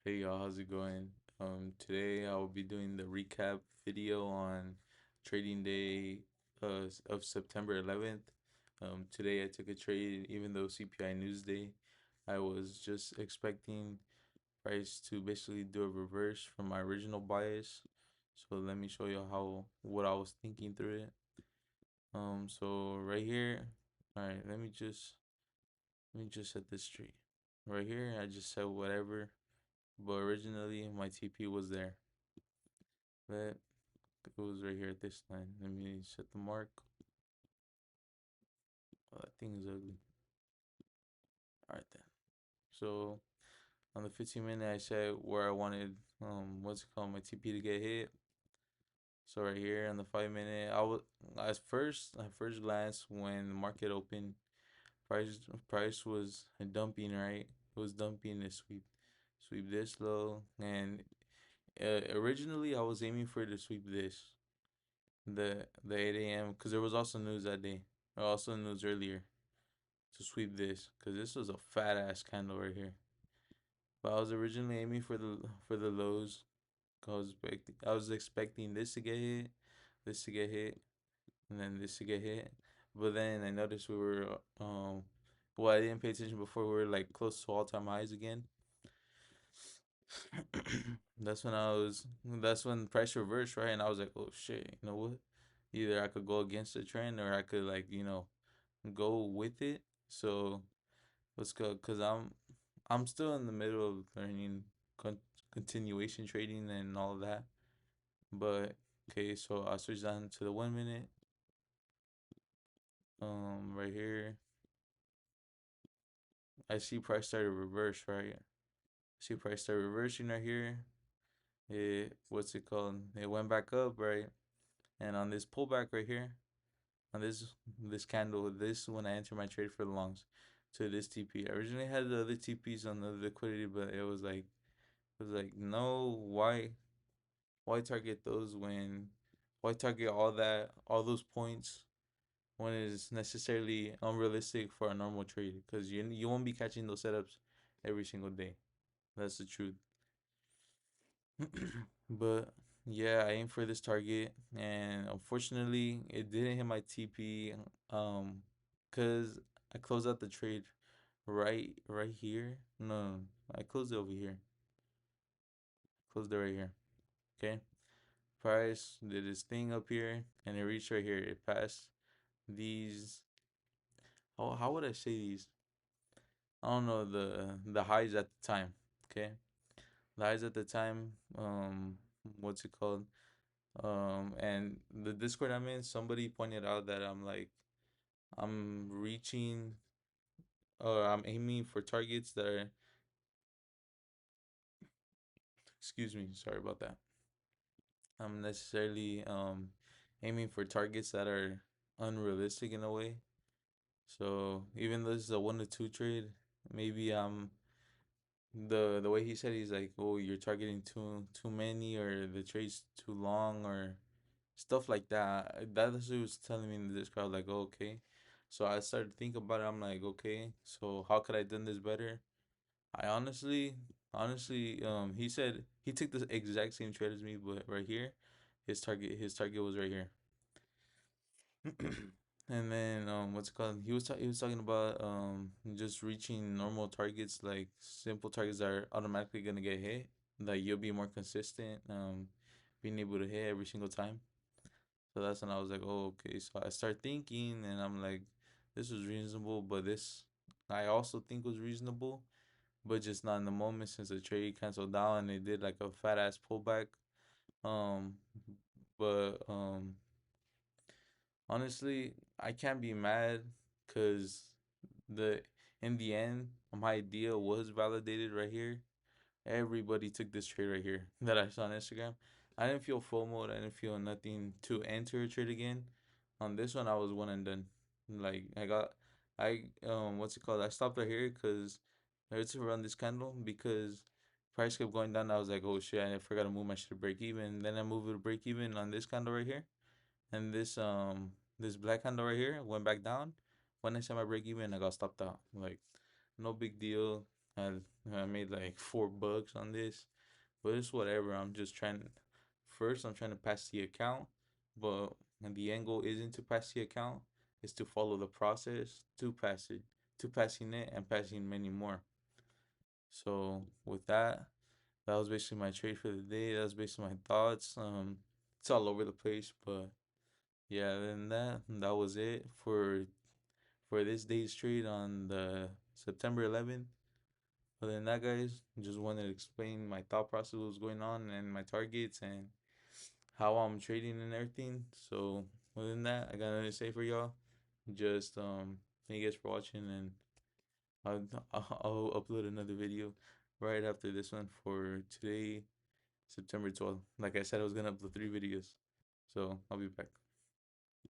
Hey y'all, how's it going? Today I will be doing the recap video on trading day of September 11th. Today I took a trade even though CPI news day. I was just expecting price to basically do a reverse from my original bias. So let me show you how what I was thinking through it. So right here, all right, let me just set this straight. Right here, I just said whatever, but originally my TP was there. That it was right here at this line. Let me set the mark. Oh, that thing is ugly. All right then. So on the 15 minute, I said where I wanted what's it called, my TP to get hit. So right here on the 5 minute, I was at first glance when the market opened, price was dumping, right. It was dumping to sweep this low, and originally I was aiming for it to sweep the 8 a.m. because there was also news that day, or also news earlier to sweep this because this was a fat ass candle right here. But I was originally aiming for the lows. I was expecting this to get hit, this to get hit, and then this to get hit. But then I noticed we were well, I didn't pay attention before. We were like close to all time highs again. that's when I was. That's when price reversed, right? And I was like, oh shit, you know what? Either I could go against the trend or I could like go with it. So let's go, cause I'm still in the middle of learning con- continuation trading and all of that. But okay, so I switched down to the 1 minute. Right here, I see price started reverse. Right, see price started reversing right here. It what's it called? It went back up, right? And on this pullback right here, on this candle, this when I enter my trade for the longs to this TP. I originally had the other TPs on the liquidity, but it was like no, why target those when why target all those points when it's necessarily unrealistic for a normal trade, because you won't be catching those setups every single day. That's the truth. But yeah, I aimed for this target, and unfortunately it didn't hit my TP. Because I closed out the trade right here. No, I closed it over here. Closed it right here. Okay, price did this thing up here, and it reached right here. It passed these. How would I say these? I don't know, the highs at the time. Okay, the highs at the time. What's it called? And the Discord I'm in, somebody pointed out that I'm reaching, or I'm aiming for targets that are. Excuse me, sorry about that. I'm necessarily aiming for targets that are unrealistic in a way. So even though this is a 1 to 2 trade, maybe the way he said, he's like, oh, you're targeting too many, or the trade's too long, or stuff like that. That's what he was telling me in this crowd. Like, oh, okay. So I started thinking about it. I'm like, okay, so how could I done this better? I honestly, he said he took the exact same trade as me, but right here, his target was right here. And then what's it called? He was talking about just reaching normal targets, like simple targets that are automatically gonna get hit. Like you'll be more consistent, being able to hit every single time. So that's when I was like, oh, okay. So I start thinking, and I'm like, this was reasonable, but this I also think was reasonable, but just not in the moment since the trade canceled down and they did like a fat ass pullback. Um, but honestly, I can't be mad because the in the end, my idea was validated right here. Everybody took this trade right here that I saw on Instagram. I didn't feel FOMO. I didn't feel nothing to enter a trade again. On this one, I was one and done. Like what's it called? I stopped right here because I had to run this candle because price kept going down. I was like, oh shit, I forgot to move my shit to break even. Then I moved it to break even on this candle right here, and this black candle right here went back down. When I set my break even, I got stopped out. Like, no big deal. I, I made like $4 on this, but it's whatever. I'm just trying. First, I'm trying to pass the account, but the end goal isn't to pass the account. It's to follow the process to pass it, to passing it and passing many more. So with that, that was basically my trade for the day. That was basically my thoughts. It's all over the place, but yeah. Then that was it for this day's trade on the September 11th. Other than that, guys, just wanted to explain my thought process, what was going on, and my targets, and how I'm trading and everything. So, other than that, I got nothing to say for y'all. Just thank you guys for watching, and I'll, I'll upload another video right after this one for today, September 12th. Like I said, I was gonna upload 3 videos, so I'll be back.